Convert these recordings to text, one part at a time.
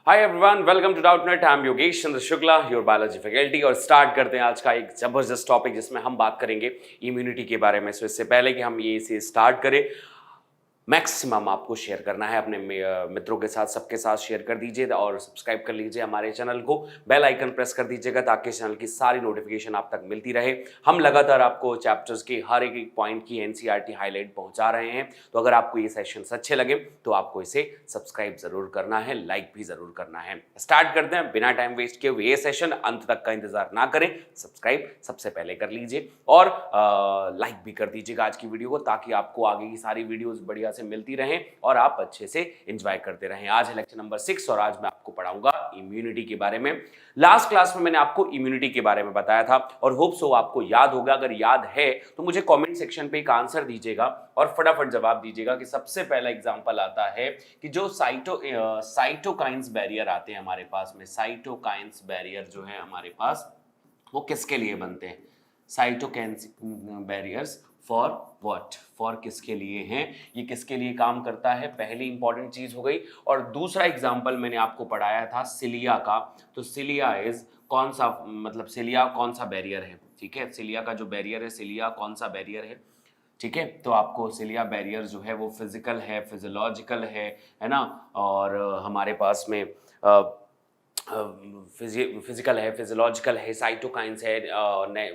Hi everyone, welcome to Doubtnut. I am Yogesh Chandra Shukla, your biology faculty. और start करते हैं आज का एक जबरदस्त टॉपिक जिसमें हम बात करेंगे इम्यूनिटी के बारे में। सो इससे पहले कि हम ये इसे स्टार्ट करें, मैक्सिमम आपको शेयर करना है अपने मित्रों के साथ, सबके साथ शेयर कर दीजिए और सब्सक्राइब कर लीजिए हमारे चैनल को। बेल आइकन प्रेस कर दीजिएगा ताकि चैनल की सारी नोटिफिकेशन आप तक मिलती रहे। हम लगातार आपको चैप्टर्स के हर एक पॉइंट की एनसीईआरटी हाईलाइट पहुंचा रहे हैं। तो अगर आपको ये सेशंस अच्छे लगे तो आपको इसे सब्सक्राइब जरूर करना है, लाइक भी जरूर करना है। स्टार्ट करते हैं बिना टाइम वेस्ट किए हुए ये सेशन। अंत तक का इंतजार ना करें, सब्सक्राइब सबसे पहले कर लीजिए और लाइक भी कर दीजिएगा आज की वीडियो को, ताकि आपको आगे की सारी वीडियोस बढ़िया से मिलती रहें और आप अच्छे से एंजॉय करते रहें। आज है लेक्चर नंबर 6 और आज मैं आपको पढ़ाऊंगा इम्यूनिटी के बारे में। लास्ट क्लास में मैंने आपको इम्यूनिटी के बारे में बताया था और होप सो आपको याद होगा। अगर याद है तो मुझे कमेंट सेक्शन पे एक आंसर दीजिएगा और फटाफट जवाब दीजिएगा कि सबसे पहला एग्जांपल आता है कि जो साइटोकाइंस बैरियर आते हैं हमारे पास में, साइटोकाइंस बैरियर जो है हमारे पास, वो किसके लिए बनते हैं? Cytokines barriers for what, for किसके लिए हैं, ये किसके लिए काम करता है, पहली इंपॉर्टेंट चीज हो गई। और दूसरा एग्जांपल मैंने आपको पढ़ाया था सिलिया का। तो सिलिया इज कौन सा, मतलब सिलिया कौन सा बैरियर है? ठीक है, सिलिया का जो बैरियर है, सिलिया कौन सा बैरियर है? ठीक है, तो आपको सिलिया बैरियर जो है वो फिजिकल है, फिजियोलॉजिकल है ना। और हमारे पास में फिजिकल है, फिजियोलॉजिकल है, साइटोकाइंस है,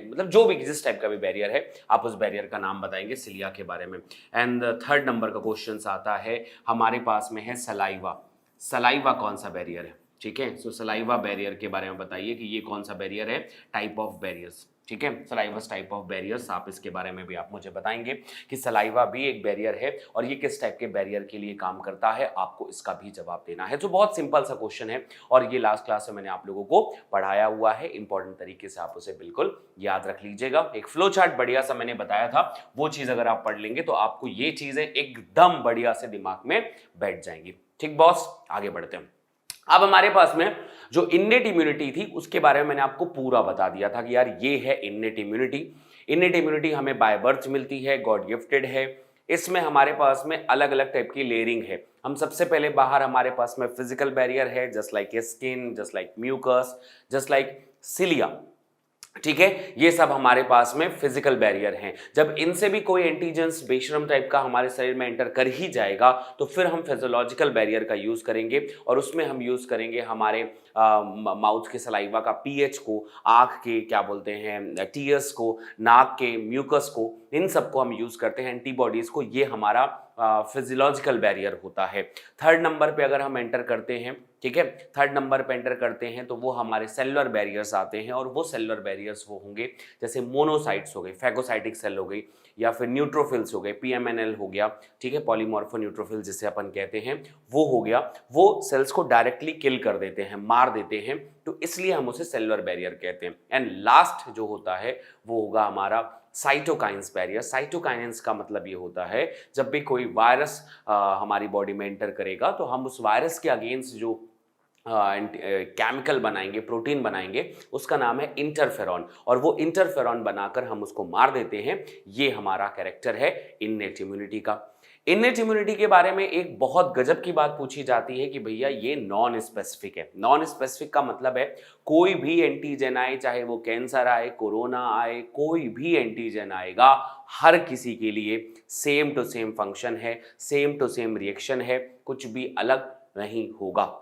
मतलब जो भी जिस टाइप का भी बैरियर है आप उस बैरियर का नाम बताएंगे सिलिया के बारे में। एंड थर्ड नंबर का क्वेश्चन आता है हमारे पास में है सलाइवा। सलाइवा कौन सा बैरियर है? ठीक है, सो सलाइवा बैरियर के बारे में बताइए कि ये कौन सा बैरियर है, टाइप ऑफ बैरियर्स। ठीक है, सलाइवस टाइप ऑफ बैरियर्स, आप इसके बारे में भी आप मुझे बताएंगे कि सलाइवा भी एक बैरियर है और ये किस टाइप के बैरियर के लिए काम करता है, आपको इसका भी जवाब देना है। जो बहुत सिंपल सा क्वेश्चन है और ये लास्ट क्लास में मैंने आप लोगों को पढ़ाया हुआ है, इंपॉर्टेंट तरीके से आप उसे बिल्कुल याद रख लीजिएगा। एक फ्लो चार्ट बढ़िया सा मैंने बताया था, वो चीज अगर आप पढ़ लेंगे तो आपको ये चीजें एकदम बढ़िया से दिमाग में बैठ जाएंगी। ठीक बॉस, आगे बढ़ते हैं। अब हमारे पास में जो इन्नेट इम्यूनिटी थी उसके बारे में मैंने आपको पूरा बता दिया था कि यार ये है इन्नेट इम्यूनिटी। इन्नेट इम्यूनिटी हमें बाय बर्थ मिलती है, गॉड गिफ्टेड है। इसमें हमारे पास में अलग अलग टाइप की लेयरिंग है। हम सबसे पहले बाहर हमारे पास में फिजिकल बैरियर है, just like skin, just like mucus, just like cilia. ठीक है, ये सब हमारे पास में फिजिकल बैरियर हैं। जब इनसे भी कोई एंटीजेंस बेशरम टाइप का हमारे शरीर में एंटर कर ही जाएगा तो फिर हम फिजियोलॉजिकल बैरियर का यूज करेंगे और उसमें हम यूज करेंगे हमारे माउथ के सलाइवा का पीएच को, आंख के क्या बोलते हैं टीयर्स को, नाक के म्यूकस को, इन सबको हम यूज करते हैं, एंटीबॉडीज को। ये हमारा फिजियोलॉजिकल बैरियर होता है। थर्ड नंबर पे अगर हम एंटर करते हैं, ठीक है, थर्ड नंबर पे एंटर करते हैं तो वो हमारे सेलुलर बैरियर्स आते हैं और वो सेलुलर बैरियर्स वो होंगे जैसे मोनोसाइट्स हो गए, फैगोसाइटिक सेल हो गई, या फिर न्यूट्रोफिल्स हो गए, पीएमएनएल हो गया, ठीक है, पॉलीमॉर्फो न्यूट्रोफिल जिसे अपन कहते हैं, वो हो गया। वो सेल्स को डायरेक्टली किल कर देते हैं, मार देते हैं, तो इसलिए हम उसे सेलुलर बैरियर कहते हैं। एंड लास्ट जो होता है वो होगा हमारा साइटोकाइंस बैरियर। साइटोकाइंस का मतलब ये होता है जब भी कोई वायरस हमारी बॉडी में एंटर करेगा तो हम उस वायरस के अगेंस्ट जो केमिकल बनाएंगे, प्रोटीन बनाएंगे, उसका नाम है इंटरफेरॉन, और वो इंटरफेरॉन बनाकर हम उसको मार देते हैं। ये हमारा कैरेक्टर है इन्नेट इम्यूनिटी का। इन्नेट इम्यूनिटी के बारे में एक बहुत गजब की बात पूछी जाती है कि भैया ये नॉन स्पेसिफिक है। नॉन स्पेसिफिक का मतलब है कोई भी एंटीजन आए, चाहे वो कैंसर आए, कोरोना आए, कोई भी एंटीजन आएगा, हर किसी के लिए सेम टू सेम फंक्शन है, सेम टू सेम रिएक्शन है, कुछ भी अलग नहीं होगा।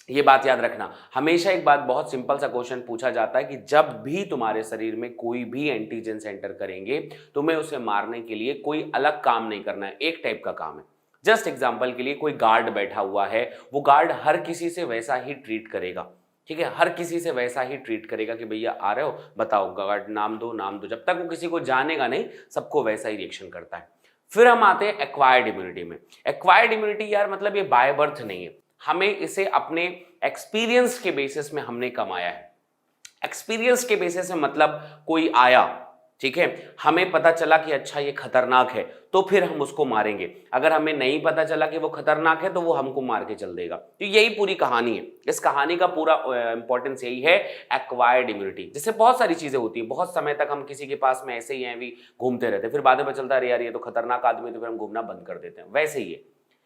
ये बात याद रखना। हमेशा एक बात, बहुत सिंपल सा क्वेश्चन पूछा जाता है कि जब भी तुम्हारे शरीर में कोई भी एंटीजन एंटर करेंगे तुम्हें उसे मारने के लिए कोई अलग काम नहीं करना है, एक टाइप का काम है। जस्ट एग्जांपल के लिए कोई गार्ड बैठा हुआ है, वो गार्ड हर किसी से वैसा ही ट्रीट करेगा, ठीक है, हर किसी से वैसा ही ट्रीट करेगा कि भैया आ रहे हो, बताओ गार्ड नाम दो, नाम दो, जब तक वो किसी को जानेगा नहीं, सबको वैसा ही रिएक्शन करता है। फिर हम आते हैं एक्वायर्ड इम्यूनिटी में। एक्वायर्ड इम्यूनिटी यार मतलब ये बाय बर्थ नहीं है, हमें इसे अपने एक्सपीरियंस के बेसिस में हमने कमाया है। एक्सपीरियंस के बेसिस में मतलब कोई आया, ठीक है, हमें पता चला कि अच्छा ये खतरनाक है तो फिर हम उसको मारेंगे। अगर हमें नहीं पता चला कि वो खतरनाक है तो वो हमको मार के चल देगा। तो यही पूरी कहानी है। इस कहानी का पूरा इंपॉर्टेंस यही है, एक्वायर्ड इम्यूनिटी। जैसे बहुत सारी चीजें होती हैं, बहुत समय तक हम किसी के पास में ऐसे ही हैं भी घूमते रहते हैं, फिर बाद में चलता है यार ये तो खतरनाक आदमी, तो फिर हम घूमना बंद कर देते हैं। वैसे ही है,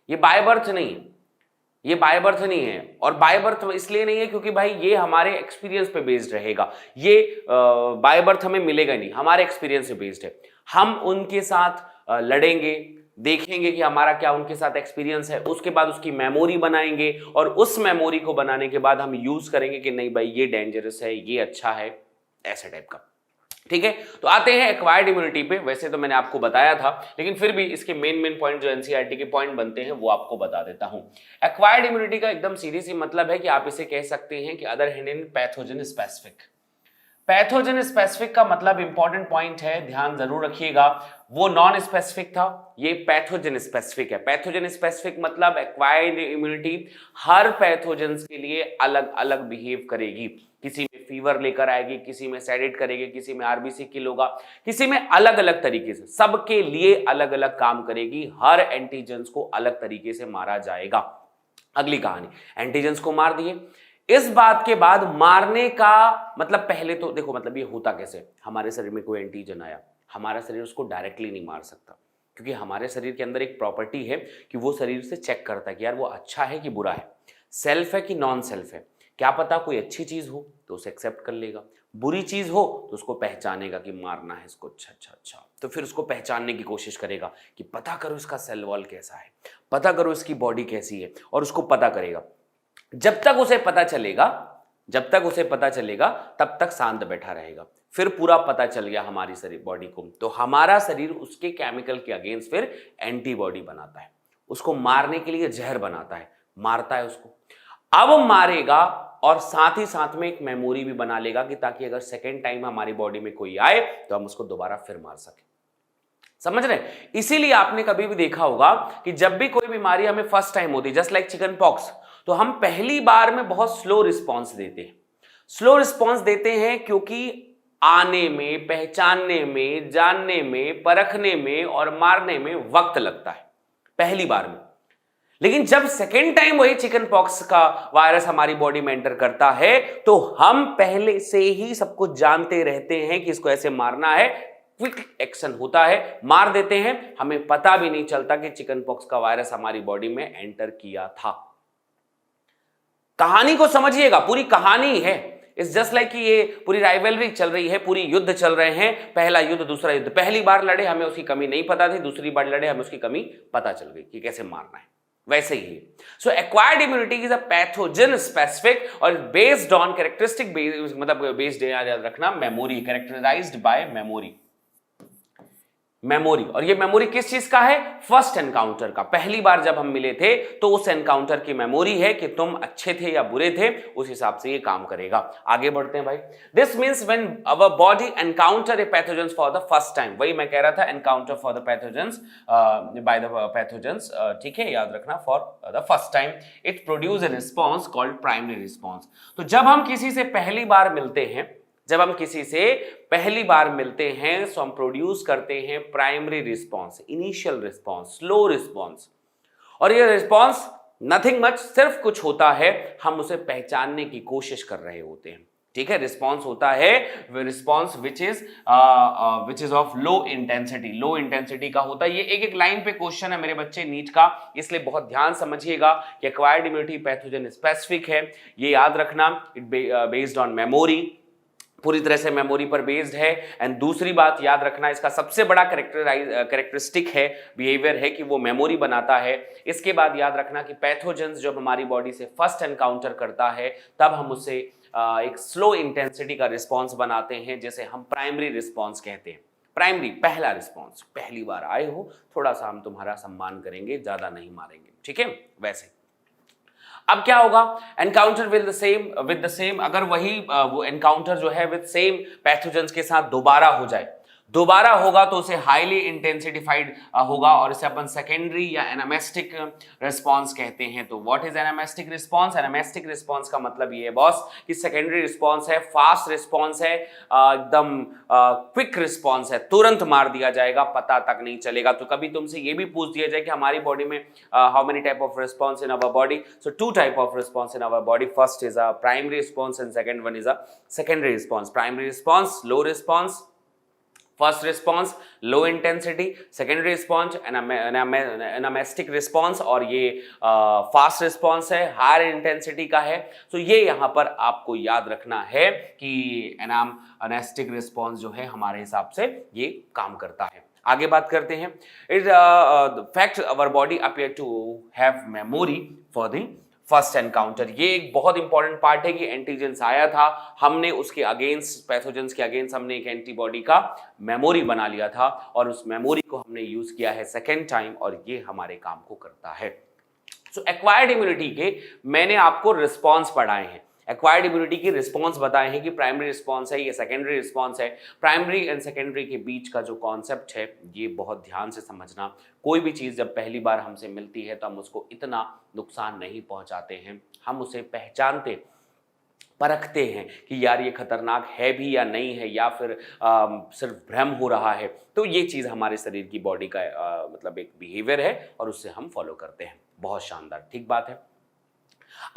ये बाय बर्थ नहीं है, ये बाय बर्थ नहीं है। और बाय बर्थ इसलिए नहीं है क्योंकि भाई ये हमारे एक्सपीरियंस पे बेस्ड रहेगा, ये बाय बर्थ हमें मिलेगा नहीं, हमारे एक्सपीरियंस पे बेस्ड है। हम उनके साथ लड़ेंगे, देखेंगे कि हमारा क्या उनके साथ एक्सपीरियंस है, उसके बाद उसकी मेमोरी बनाएंगे और उस मेमोरी को बनाने के बाद हम यूज करेंगे कि नहीं भाई ये डेंजरस है, ये अच्छा है, ऐसे टाइप का। ठीक है, तो आते हैं एक्वायर्ड इम्यूनिटी पे। वैसे तो मैंने आपको बताया था, लेकिन फिर भी इसके मेन पॉइंट जो एनसीईआरटी के पॉइंट बनते हैं वो आपको बता देता हूं। एक्वायर्ड इम्यूनिटी का एकदम सीधी सी मतलब है कि आप इसे कह सकते हैं कि other hand in pathogen specific. Pathogen specific का मतलब इंपॉर्टेंट पॉइंट है, ध्यान जरूर रखिएगा, वो नॉन स्पेसिफिक था, ये पैथोजन स्पेसिफिक है। पैथोजन स्पेसिफिक मतलब एक्वायर्ड इम्यूनिटी हर पैथोजेंस के लिए अलग अलग बिहेव करेगी। किसी में फीवर लेकर आएगी, किसी में सेडेट करेगी, किसी में आरबीसी किल होगा, किसी में अलग अलग तरीके से, सबके लिए अलग अलग काम करेगी। हर एंटीजेंस को अलग तरीके से मारा जाएगा। अगली कहानी, एंटीजेंस को मार दिए। इस बात के बाद मारने का मतलब, पहले तो देखो मतलब ये होता कैसे, हमारे शरीर में कोई एंटीजन आया, हमारा शरीर उसको डायरेक्टली नहीं मार सकता, क्योंकि हमारे शरीर के अंदर एक प्रॉपर्टी है कि वो शरीर से चेक करता है कि यार वो अच्छा है कि बुरा है, सेल्फ है कि नॉन सेल्फ है। क्या पता कोई अच्छी चीज हो तो उसे एक्सेप्ट कर लेगा, बुरी चीज हो तो उसको पहचानेगा कि मारना है इसको, अच्छा अच्छा अच्छा, तो फिर उसको पहचानने की कोशिश करेगा कि पता करो इसका सेल वॉल कैसा है, पता करो इसकी बॉडी कैसी है, और उसको पता करेगा। जब तक उसे पता चलेगा, तब तक शांत बैठा रहेगा। फिर पूरा पता चल गया हमारी शरीर बॉडी को, तो हमारा शरीर उसके केमिकल के अगेंस्ट फिर एंटीबॉडी बनाता है, उसको मारने के लिए जहर बनाता है, मारता है उसको। अब मारेगा और साथ ही साथ में एक मेमोरी भी बना लेगा कि ताकि अगर सेकेंड टाइम हमारी बॉडी में कोई आए तो हम उसको दोबारा फिर मार सके। समझ रहे? इसीलिए आपने कभी भी देखा होगा कि जब भी कोई बीमारी हमें फर्स्ट टाइम होती है, जस्ट लाइक चिकन पॉक्स, तो हम पहली बार में बहुत स्लो रिस्पॉन्स देते हैं। स्लो रिस्पॉन्स देते हैं क्योंकि आने में, पहचानने में, जानने में, परखने में और मारने में वक्त लगता है पहली बार में। लेकिन जब सेकेंड टाइम वही चिकन पॉक्स का वायरस हमारी बॉडी में एंटर करता है तो हम पहले से ही सब कुछ जानते रहते हैं कि इसको ऐसे मारना है, क्विक एक्शन होता है, मार देते हैं, हमें पता भी नहीं चलता कि चिकन पॉक्स का वायरस हमारी बॉडी में एंटर किया था। कहानी को समझिएगा, पूरी कहानी है। इट्स जस्ट लाइक कि ये पूरी राइवलरी चल रही है, पूरी युद्ध चल रहे हैं, पहला युद्ध दूसरा युद्ध। पहली बार लड़े हमें उसकी कमी नहीं पता थी, दूसरी बार लड़े हमें उसकी कमी पता चल गई कि कैसे मारना है। वैसे ही so acquired immunity is a pathogen specific और बेस्ड ऑन कैरेक्टरिस्टिक, मतलब बेस्ड याद रखना, memory, characterised by memory. Memory, और ये मेमोरी किस चीज का है? फर्स्ट एनकाउंटर का। पहली बार जब हम मिले थे तो उस एनकाउंटर की मेमोरी है कि तुम अच्छे थे या बुरे थे, उस हिसाब से ये काम करेगा। आगे बढ़ते हैं भाई। This means when our body encounter a pathogens for the first time, वही मैं कह रहा था, encounter for the pathogens by the pathogens, ठीक है, याद रखना, for the first time it produce a response called primary response. तो जब हम किसी से पहली बार मिलते हैं, तो हम प्रोड्यूस करते हैं primary response, initial response, slow response. और ये रिस्पॉन्स नथिंग मच, सिर्फ कुछ होता है, हम उसे पहचानने की कोशिश कर रहे होते हैं। ठीक है, रिस्पॉन्स होता है response which is of low intensity, low intensity का होता है। ये एक एक लाइन पे क्वेश्चन है मेरे बच्चे नीट का, इसलिए बहुत ध्यान समझिएगा कि एक्वायर्ड इम्यूनिटी पैथोजन स्पेसिफिक है, ये याद रखना। इट बेस्ड ऑन मेमोरी, पूरी तरह से मेमोरी पर बेस्ड है। एंड दूसरी बात याद रखना, इसका सबसे बड़ा कैरेक्टरिस्टिक है, बिहेवियर है कि वो मेमोरी बनाता है। इसके बाद याद रखना कि पैथोजेंस जब हमारी बॉडी से फर्स्ट एनकाउंटर करता है तब हम उससे एक स्लो इंटेंसिटी का रिस्पॉन्स बनाते हैं, जैसे हम प्राइमरी रिस्पॉन्स कहते हैं। प्राइमरी, पहला रिस्पॉन्स, पहली बार आए हो, थोड़ा सा हम तुम्हारा सम्मान करेंगे, ज्यादा नहीं मारेंगे, ठीक है। वैसे अब क्या होगा, एनकाउंटर विद द सेम, अगर वही वो एनकाउंटर जो है विद सेम पैथोजेंस के साथ दोबारा हो जाए, दोबारा होगा तो उसे हाईली इंटेंसिफाइड होगा और इसे अपन सेकेंडरी या एनामेस्टिक रिस्पॉन्स कहते हैं। तो what is एनामेस्टिक response? Anamnestic response का मतलब ये है बॉस कि सेकेंडरी रिस्पॉन्स है, फास्ट रिस्पॉन्स है, एकदम क्विक रिस्पॉन्स है, तुरंत मार दिया जाएगा, पता तक नहीं चलेगा। तो कभी तुमसे ये भी पूछ दिया जाए कि हमारी बॉडी में how many type of response in our body, so 2 type of response in our body, first is a primary response and second one is a secondary response. Primary response, low response, first response low intensity, secondary response anamnestic response, और ये fast response है, higher intensity का है। तो ये यहाँ पर आपको याद रखना है कि एनामेस्टिक रिस्पॉन्स जो है हमारे हिसाब से ये काम करता है। आगे बात करते हैं। In fact our body appear to have memory for the first encounter. ये एक बहुत इंपॉर्टेंट पार्ट है कि एंटीजेंस आया था, हमने उसके अगेंस्ट, पैथोजेंस के अगेंस्ट हमने एक एंटीबॉडी का मेमोरी बना लिया था और उस मेमोरी को हमने यूज किया है सेकेंड टाइम, और ये हमारे काम को करता है। सो एक्वायर्ड इम्यूनिटी के मैंने आपको रिस्पॉन्स पढ़ाए हैं, एक्वायर्ड इम्यूनिटी की रिस्पॉन्स बताए हैं कि प्राइमरी रिस्पॉन्स है, ये सेकेंडरी रिस्पॉन्स है। प्राइमरी एंड सेकेंडरी के बीच का जो कॉन्सेप्ट है ये बहुत ध्यान से समझना। कोई भी चीज़ जब पहली बार हमसे मिलती है तो हम उसको इतना नुकसान नहीं पहुंचाते हैं, हम उसे पहचानते, परखते हैं कि यार ये खतरनाक है भी या नहीं है, या फिर सिर्फ भ्रम हो रहा है। तो ये चीज़ हमारे शरीर की बॉडी का मतलब एक बिहेवियर है और उससे हम फॉलो करते हैं। बहुत शानदार, ठीक बात है।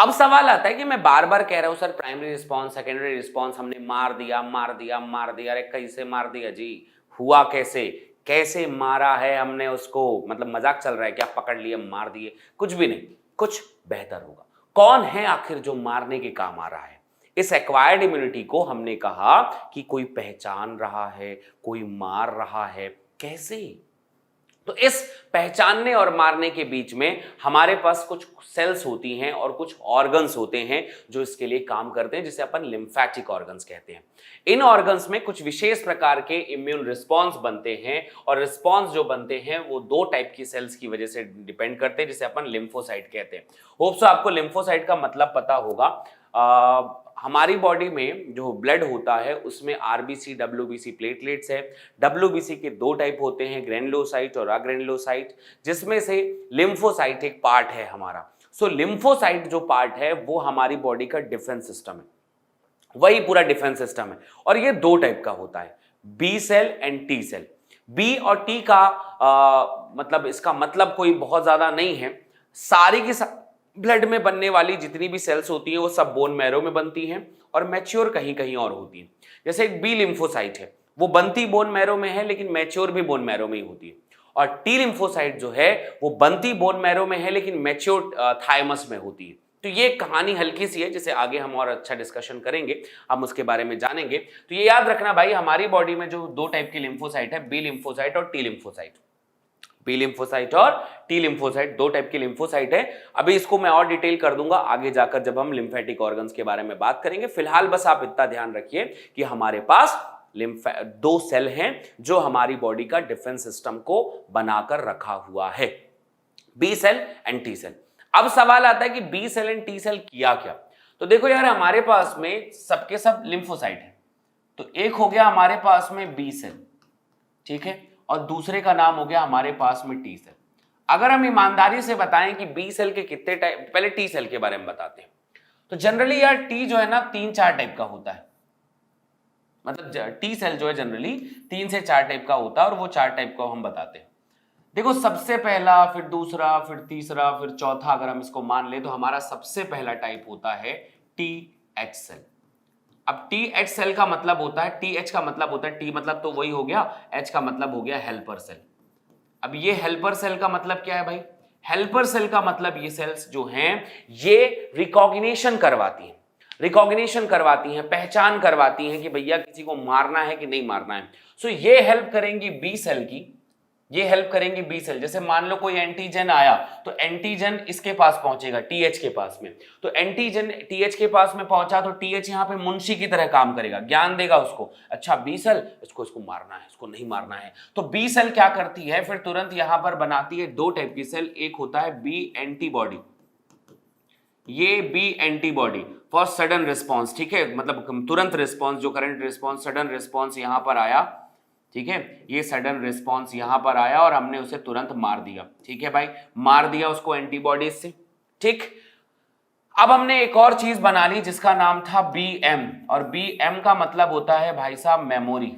अब सवाल आता है कि मैं बार बार कह रहा हूं sir primary response, secondary response हमने मार दिया मार दिया मार दिया, अरे कैसे मार दिया जी, हुआ कैसे, कैसे मारा है हमने उसको, मतलब मजाक चल रहा है क्या, पकड़ लिए मार दिए, कुछ भी नहीं, कुछ बेहतर होगा। कौन है आखिर जो मारने के काम आ रहा है? इस एक्वायर्ड इम्यूनिटी को हमने कहा कि कोई पहचान रहा है, कोई मार रहा है, कैसे? तो इस पहचानने और मारने के बीच में हमारे पास कुछ सेल्स होती हैं और कुछ ऑर्गन्स होते हैं जो इसके लिए काम करते हैं, जिसे अपन लिम्फेटिक ऑर्गन्स कहते हैं। इन ऑर्गन्स में कुछ विशेष प्रकार के इम्यून रिस्पॉन्स बनते हैं, और रिस्पॉन्स जो बनते हैं वो दो टाइप की सेल्स की वजह से डिपेंड करते हैं, जिसे अपन लिम्फोसाइट कहते हैं। होप सो आपको लिम्फोसाइट का मतलब पता होगा। हमारी बॉडी में जो ब्लड होता है उसमें आरबीसी, डब्ल्यूबीसी प्लेटलेट्स है। डब्ल्यूबीसी के दो टाइप होते हैं, ग्रेनुलोसाइट और अग्रेनुलोसाइट, जिसमें से लिम्फोसाइट एक पार्ट है हमारा। सो लिम्फोसाइट जो पार्ट है वो हमारी बॉडी का डिफेंस सिस्टम है, वही पूरा डिफेंस सिस्टम है, और ये दो टाइप का होता है, B cell and T cell. B और टी का मतलब इसका मतलब कोई बहुत ज्यादा नहीं है, सारी की ब्लड में बनने वाली जितनी भी सेल्स होती हैं वो सब बोन मैरो में बनती हैं और मैच्योर कहीं कहीं और होती हैं। जैसे एक बी लिम्फोसाइट है, वो बनती बोन मैरो में है लेकिन मैच्योर भी बोन मैरो में ही होती है, और टी लिम्फोसाइट जो है वो बनती बोन मैरो में है लेकिन मैच्योर थाइमस में होती है। तो ये कहानी हल्की सी है, जिसे आगे हम और अच्छा डिस्कशन करेंगे, हम उसके बारे में जानेंगे। तो ये याद रखना भाई, हमारी बॉडी में जो दो टाइप की लिम्फोसाइट है, बी लिम्फोसाइट और टी लिम्फोसाइट। बी लिम्फोसाइट और टी लिम्फोसाइट दो टाइप की लिम्फोसाइट है। अभी इसको मैं और डिटेल कर दूंगा आगे जाकर जब हम लिम्फेटिक ऑर्गन्स के बारे में बात करेंगे। फिलहाल बस आप इतना ध्यान रखिए कि हमारे पास दो सेल हैं जो हमारी बॉडी का डिफेंस सिस्टम को बनाकर रखा हुआ है, B cell and T cell. अब सवाल आता है कि B cell and T cell किया क्या? तो देखो यार, हमारे पास में सबके सब लिम्फोसाइट है, तो एक हो गया हमारे पास में बी सेल, ठीक है, और दूसरे का नाम हो गया हमारे पास में टी सेल। अगर हम ईमानदारी से बताएं कि बी सेल के कितने टाइप, पहले टी सेल के बारे में बताते हैं। तो जनरली यार टी जो है ना 3-4 टाइप का होता है, मतलब टी सेल जो है जनरली 3 से 4 टाइप का होता है, और वो 4 टाइप का हम बताते हैं। देखो, सबसे पहला, फिर दूसरा, फिर तीसरा, फिर चौथा, अगर हम इसको मान ले तो हमारा सबसे पहला टाइप होता है टी एच सेल। अब टी एच सेल का मतलब होता है, टी एच का मतलब होता है, टी मतलब तो वही हो गया, एच का मतलब हो गया हेल्पर सेल। अब ये हेल्पर सेल का मतलब क्या है भाई? हेल्पर सेल का मतलब ये सेल्स जो हैं ये रिकॉग्निशन करवाती हैं, रिकॉग्निशन करवाती हैं, पहचान करवाती हैं कि भैया किसी को मारना है कि नहीं मारना है। सो ये हेल्प करेंगी बी सेल की, ये हेल्प करेंगी बी सेल। जैसे मान लो कोई एंटीजन आया तो एंटीजन इसके पास पहुंचेगा, टीएच के पास में, तो एंटीजन टीएच के पास में पहुंचा तो टीएच यहां पे मुंशी की तरह काम करेगा, ज्ञान देगा उसको, अच्छा बी सेल इसको मारना है, इसको नहीं मारना है। तो बी सेल क्या करती है, फिर तुरंत यहां पर बनाती है दो टाइप की सेल। एक होता है बी एंटीबॉडी, ये B antibody for sudden response, ठीक है, मतलब तुरंत रिस्पॉन्स, जो करंट रिस्पॉन्स, सडन रिस्पॉन्स यहां पर आया, ठीक है, ये सडन रिस्पॉन्स यहां पर आया और हमने उसे तुरंत मार दिया, ठीक है भाई, मार दिया उसको एंटीबॉडीज से, ठीक। अब हमने एक और चीज बना ली जिसका नाम था बीएम, और बीएम का मतलब होता है भाई साहब मेमोरी,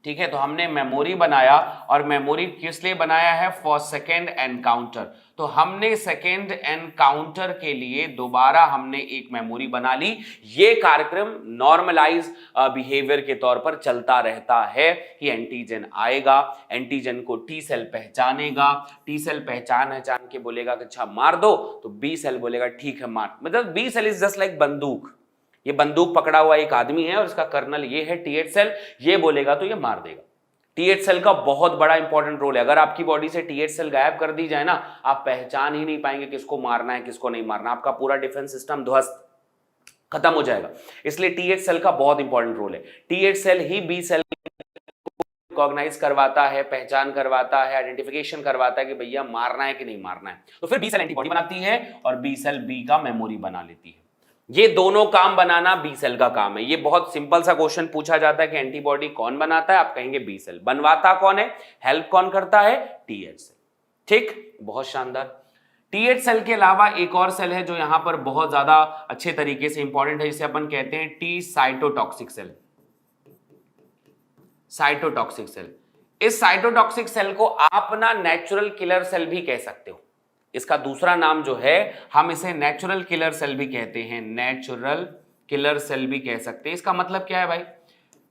ठीक है। तो हमने मेमोरी बनाया, और मेमोरी किस लिए बनाया है? For second encounter. तो तो हमने सेकेंड एनकाउंटर के लिए दोबारा हमने एक मेमोरी बना ली। ये कार्यक्रम नॉर्मलाइज बिहेवियर के तौर पर चलता रहता है कि एंटीजन आएगा, एंटीजन को टी सेल पहचानेगा, टी सेल पहचान के बोलेगा कि अच्छा मार दो, तो बी सेल बोलेगा ठीक है मार। मतलब B cell is just like बंदूक, ये बंदूक पकड़ा हुआ एक आदमी है और इसका कर्नल ये है T8 सेल, ये बोलेगा तो ये मार देगा। T8 सेल का बहुत बड़ा इंपॉर्टेंट रोल है। अगर आपकी बॉडी से T8 सेल गायब कर दी जाए ना, आप पहचान ही नहीं पाएंगे किसको मारना है किसको नहीं मारना, आपका पूरा डिफेंस सिस्टम ध्वस्त खत्म हो जाएगा। इसलिए T8 सेल का बहुत इंपॉर्टेंट रोल है। T8 सेल ही बी सेल रिकॉग्नाइज करवाता है, पहचान करवाता है, आइडेंटिफिकेशन करवाता है कि भैया मारना है कि नहीं मारना है। तो फिर बी सेल एंटीबॉडी बनाती है और बी सेल बी का मेमोरी बना लेती है। ये दोनों काम बनाना बी सेल का काम है। ये बहुत सिंपल सा क्वेश्चन पूछा जाता है कि एंटीबॉडी कौन बनाता है, आप कहेंगे बी सेल। बनवाता कौन है, हेल्प कौन करता है, T8 सेल। ठीक, बहुत शानदार। T8 सेल के अलावा एक और सेल है जो यहां पर बहुत ज्यादा अच्छे तरीके से इंपॉर्टेंट है, जिसे अपन कहते हैं T cytotoxic cell. Cytotoxic cell, इस साइटोटॉक्सिक सेल को आप ना नेचुरल किलर सेल भी कह सकते हो। इसका दूसरा नाम जो है, हम इसे नेचुरल किलर सेल भी कहते हैं, नेचुरल किलर सेल भी कह सकते हैं। इसका मतलब क्या है भाई,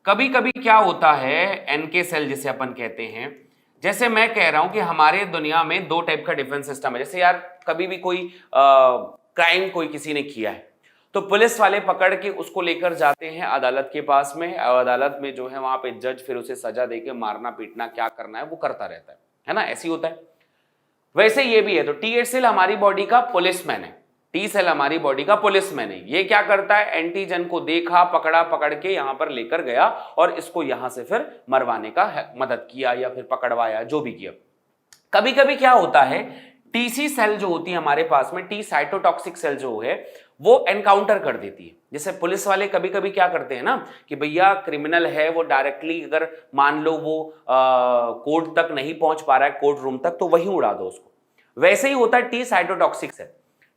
कभी कभी क्या होता है, एनके सेल जिसे अपन कहते हैं, जैसे मैं कह रहा हूं कि हमारे दुनिया में दो टाइप का डिफेंस सिस्टम है। जैसे यार कभी भी कोई क्राइम कोई किसी ने किया है तो पुलिस वाले पकड़ के उसको लेकर जाते हैं अदालत के पास में, और अदालत में जो है वहां पे जज फिर उसे सजा देके मारना पीटना क्या करना है वो करता रहता है ना, ऐसे ही होता है। वैसे ये भी है। तो T8 सेल हमारी बॉडी का पुलिसमैन है, टी सेल हमारी बॉडी का पुलिसमैन है। ये क्या करता है, एंटीजन को देखा, पकड़ा, पकड़ के यहां पर लेकर गया और इसको यहां से फिर मरवाने का मदद किया या फिर पकड़वाया, जो भी किया। कभी कभी क्या होता है, टीसी सेल जो होती है हमारे पास में, टी साइटोटॉक्सिक सेल जो है वो एनकाउंटर कर देती है। जैसे पुलिस वाले कभी कभी क्या करते हैं ना कि भैया क्रिमिनल है, वो डायरेक्टली अगर मान लो वो कोर्ट तक नहीं पहुंच पा रहा है, कोर्ट रूम तक, तो वहीं उड़ा दो उसको। वैसे ही होता है T cytotoxic cell.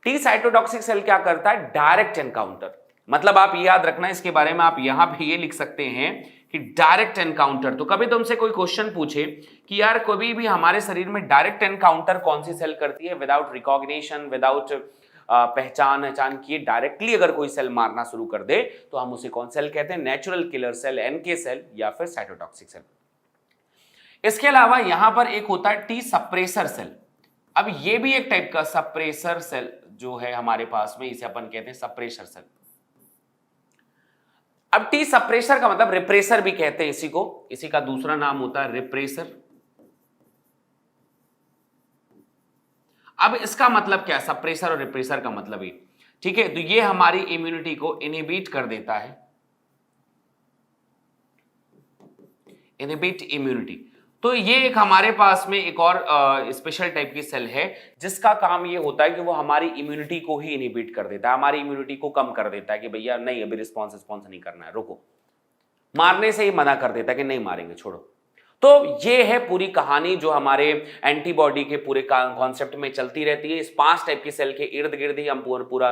T cytotoxic cell क्या करता है, डायरेक्ट एनकाउंटर। मतलब आप याद रखना इसके बारे में, आप यहां पे ये लिख सकते हैं कि डायरेक्ट एनकाउंटर। तो कभी तुमसे कोई क्वेश्चन पूछे कि यार कभी भी हमारे शरीर में डायरेक्ट एनकाउंटर कौन सी सेल करती है, विदाउट रिकॉग्निशन, विदाउट पहचान किए डायरेक्टली अगर कोई सेल मारना शुरू कर दे, तो हम उसे कौन सेल कहते हैं, natural killer cell, NK cell या फिर साइटोटॉक्सिक सेल। इसके अलावा यहां पर एक होता है टी सप्रेसर सेल। अब ये भी एक टाइप का सप्रेसर सेल जो है हमारे पास में, इसे अपन कहते हैं सप्रेसर सेल। अब टी सप्रेसर का मतलब रिप्रेसर भी कहते हैं इसी को, इसी का दूसरा नाम होता है रिप्रेसर। अब इसका मतलब क्या है, सप्रेसर और रिप्रेसर का मतलब ही, ठीक है। तो ये हमारी इम्यूनिटी को इनहिबिट कर देता है, इनहिबिट इम्यूनिटी। तो ये एक हमारे पास में एक और स्पेशल टाइप की सेल है जिसका काम ये होता है कि वो हमारी इम्यूनिटी को ही इनहिबिट कर देता है, हमारी इम्यूनिटी को कम कर देता है कि भैया नहीं अभी रिस्पॉन्स नहीं करना है, रुको, मारने से ही मना कर देता है कि नहीं मारेंगे, छोड़ो। तो ये है पूरी कहानी जो हमारे एंटीबॉडी के पूरे कॉन्सेप्ट में चलती रहती है। इस 5 टाइप की सेल के इर्द गिर्द ही हम पूरा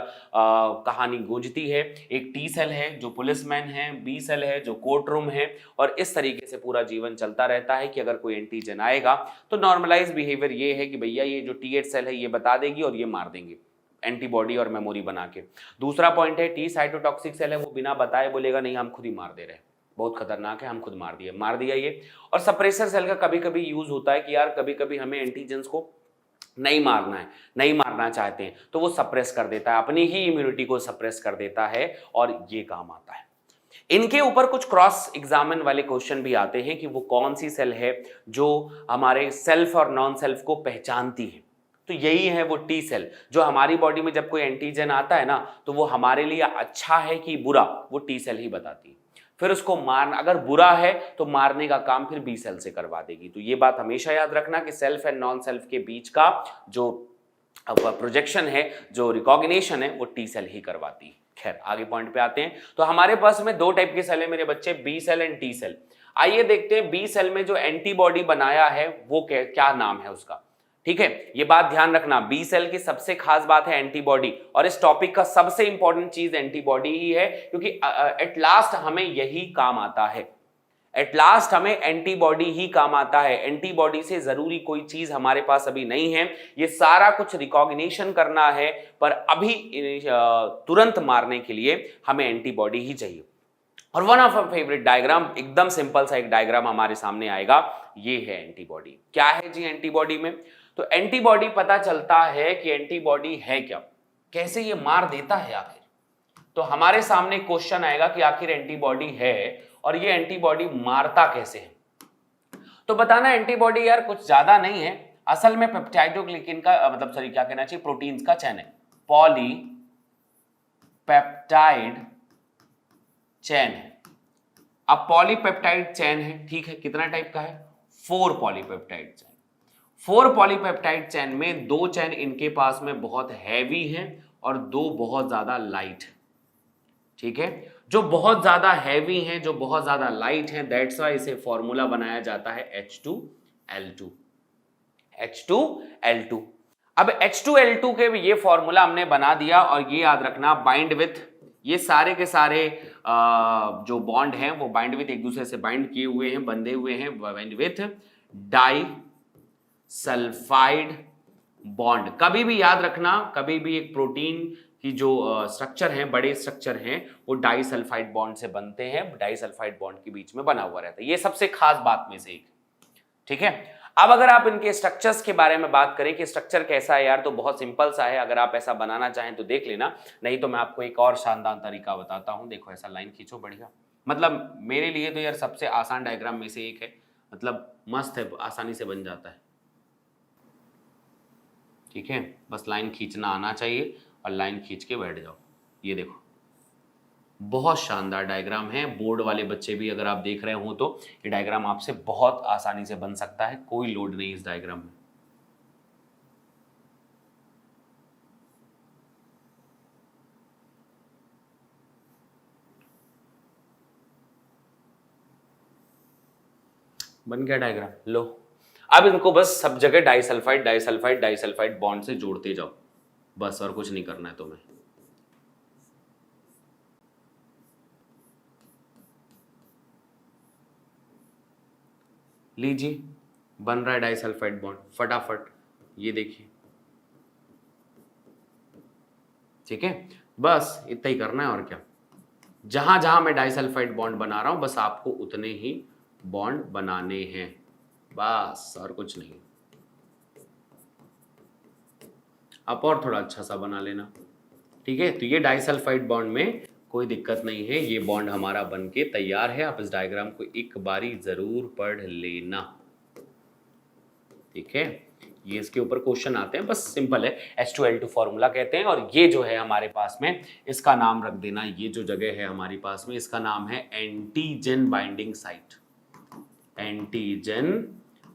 कहानी गूंजती है। एक टी सेल है जो पुलिसमैन है, बी सेल है जो कोर्ट रूम है, और इस तरीके से पूरा जीवन चलता रहता है कि अगर कोई एंटीजन आएगा तो नॉर्मलाइज बिहेवियर ये है कि भैया ये जो T8 सेल है ये बता देगी और ये मार देंगे एंटीबॉडी और मेमोरी बना के। दूसरा पॉइंट है टी साइटोटॉक्सिक सेल है, वो बिना बताए बोलेगा नहीं हम खुद ही मार दे रहे हैं, बहुत खतरनाक है, हम खुद मार दिया ये। और सप्रेसर सेल का कभी कभी यूज होता है कि यार कभी कभी हमें एंटीजेंस को नहीं मारना है, नहीं मारना चाहते हैं, तो वो सप्रेस कर देता है, अपनी ही इम्यूनिटी को सप्रेस कर देता है और ये काम आता है। इनके ऊपर कुछ क्रॉस एग्जामिन वाले क्वेश्चन भी आते हैं कि वो कौन सी सेल है जो हमारे सेल्फ और नॉन सेल्फ को पहचानती है। तो यही है वो टी सेल जो हमारी बॉडी में जब कोई एंटीजन आता है ना तो वो हमारे लिए अच्छा है कि बुरा, वो टी सेल ही बताती है। फिर उसको मारना, अगर बुरा है तो मारने का काम फिर बी सेल से करवा देगी। तो ये बात हमेशा याद रखना कि सेल्फ एंड नॉन सेल्फ के बीच का जो प्रोजेक्शन है, जो रिकॉग्निशन है, वो टी सेल ही करवाती है। खैर आगे पॉइंट पे आते हैं। तो हमारे पास में 2 टाइप के सेल है मेरे बच्चे, B cell and T cell. आइए देखते हैं बी सेल में जो एंटीबॉडी बनाया है वो क्या नाम है उसका, ठीक है। ये बात ध्यान रखना, बी सेल की सबसे खास बात है एंटीबॉडी, और इस टॉपिक का सबसे इंपॉर्टेंट चीज एंटीबॉडी ही है, क्योंकि एट लास्ट हमें यही काम आता है। एट लास्ट हमें एंटीबॉडी ही काम आता है। एंटीबॉडी से जरूरी कोई चीज हमारे पास अभी नहीं है, ये सारा कुछ रिकॉग्निशन करना है, पर अभी तुरंत मारने के लिए हमें एंटीबॉडी ही चाहिए। और वन ऑफ फेवरेट डायग्राम, एकदम सिंपल सा एक डायग्राम हमारे सामने आएगा, ये है एंटीबॉडी। क्या है जी एंटीबॉडी में? तो एंटीबॉडी पता चलता है कि एंटीबॉडी है क्या, कैसे ये मार देता है आखिर। तो हमारे सामने क्वेश्चन आएगा कि आखिर एंटीबॉडी है और ये एंटीबॉडी मारता कैसे है। तो बताना एंटीबॉडी यार कुछ ज्यादा नहीं है, असल में पेप्टाइडोग्लिकन का मतलब सॉरी क्या कहना चाहिए, प्रोटीन्स का चैन है, पॉलीपेप्टाइड चैन है। अब पॉलीपेप्टाइड चैन है, ठीक है, कितना टाइप का है? 4 पॉलीपेप्टाइड चैन। 4 पॉलीपेप्टाइड चैन में 2 चैन इनके पास में बहुत हैवी हैं और 2 बहुत ज्यादा लाइट है, ठीक है। जो बहुत ज्यादा हैवी हैं, जो बहुत ज्यादा लाइट हैं, दैट्स वाई इसे फॉर्मूला बनाया जाता है H2L2। H2L2। अब H2L2 के ये फॉर्मूला हमने बना दिया और ये याद रखना बाइंड विथ, ये सारे के सारे जो बॉन्ड हैं वो बाइंड विथ एक दूसरे से बाइंड किए हुए हैं, बंधे हुए हैं, bind with disulphide bond. कभी भी याद रखना, कभी भी एक प्रोटीन की जो स्ट्रक्चर हैं, बड़े स्ट्रक्चर हैं, वो डाइसल्फाइड बॉन्ड से बनते हैं, डाइसल्फाइड बॉन्ड के बीच में बना हुआ रहता है, ये सबसे खास बात में से एक, ठीक है। अब अगर आप इनके स्ट्रक्चर्स के बारे में बात करें कि स्ट्रक्चर कैसा है यार, तो बहुत सिंपल सा है, अगर आप ऐसा बनाना चाहें तो देख लेना, नहीं तो मैं आपको एक और शानदार तरीका बताता हूं। देखो ऐसा लाइन खींचो बढ़िया, मतलब मेरे लिए तो यार सबसे आसान डायग्राम में से एक है, मतलब मस्त है, आसानी से बन जाता है, ठीक है। बस लाइन खींचना आना चाहिए और लाइन खींच के बैठ जाओ। ये देखो बहुत शानदार डायग्राम है, बोर्ड वाले बच्चे भी अगर आप देख रहे हो तो ये डायग्राम आपसे बहुत आसानी से बन सकता है, कोई लोड नहीं इस डायग्राम में। बन गया डायग्राम, लो अब इनको बस सब जगह डाइसल्फाइड डाइसल्फाइड डाइसल्फाइड बॉन्ड से जोड़ते जाओ, बस और कुछ नहीं करना है तुम्हें। लीजिए बन रहा है डाइसल्फाइड बॉन्ड फटाफट, ये देखिए, ठीक है। बस इतना ही करना है और क्या, जहां जहां मैं डाइसल्फाइड बॉन्ड बना रहा हूं बस आपको उतने ही बॉन्ड बनाने हैं, बस और कुछ नहीं। आप और थोड़ा अच्छा सा बना लेना, ठीक है। तो ये डाइसल्फाइड बॉन्ड में कोई दिक्कत नहीं है, ये बॉन्ड हमारा बन के तैयार है। आप इस डायग्राम को एक बारी जरूर पढ़ लेना, ठीक है। ये इसके ऊपर क्वेश्चन आते हैं, बस सिंपल है, H2L2 फॉर्मूला कहते हैं। और ये जो है हमारे पास में, इसका नाम रख देना, ये जो जगह है हमारी पास में, इसका नाम है antigen binding site, antigen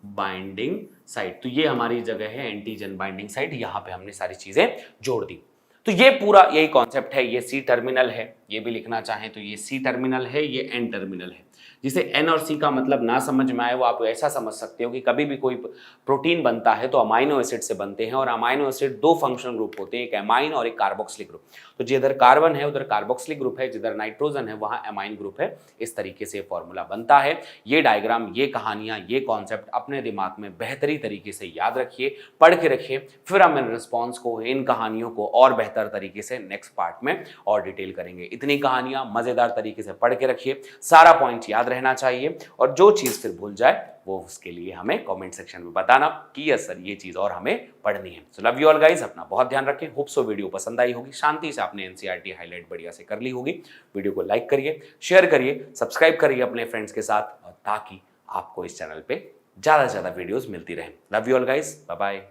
binding site. तो ये हमारी जगह है एंटीजन बाइंडिंग साइट, यहां पे हमने सारी चीजें जोड़ दी। तो ये पूरा यही कॉन्सेप्ट है, ये C टर्मिनल है, ये भी लिखना चाहें तो ये C टर्मिनल है, ये N टर्मिनल है। जिसे N और C का मतलब ना समझ में आए वो आप ऐसा समझ सकते हो कि कभी भी कोई प्रोटीन बनता है तो अमाइनो एसिड से बनते हैं, और अमाइनो एसिड 2 फंक्शनल ग्रुप होते हैं, एक एमाइन और एक कार्बोक्सिलिक ग्रुप। तो जिधर कार्बन है उधर कार्बोक्सिलिक ग्रुप है, जिधर नाइट्रोजन है वहां एमाइन ग्रुप है। इस तरीके से फॉर्मूला बनता है। ये डायग्राम, ये कहानियां, ये कॉन्सेप्ट अपने दिमाग में बेहतरी तरीके से याद रखिए, पढ़ के रखिए, फिर हम इन रिस्पॉन्स को, इन कहानियों को और बेहतर तरीके से नेक्स्ट पार्ट में और डिटेल करेंगे। इतनी कहानियां मजेदार तरीके से पढ़ के रखिए, सारा पॉइंट याद रहना चाहिए, और जो चीज फिर भूल जाए वो उसके लिए हमें कमेंट सेक्शन में बताना कि यस सर ये चीज और हमें पढ़नी है। So love you all guys, अपना बहुत ध्यान रखें। होप सो वीडियो पसंद आई होगी, शांति से आपने एनसीईआरटी हाईलाइट बढ़िया से कर ली होगी। वीडियो को लाइक करिए, शेयर करिए, सब्सक्राइब करिए अपने फ्रेंड्स के साथ, और ताकि आपको इस चैनल पे ज्यादा से ज्यादा वीडियोस मिलती रहे। Love you all guys, bye bye.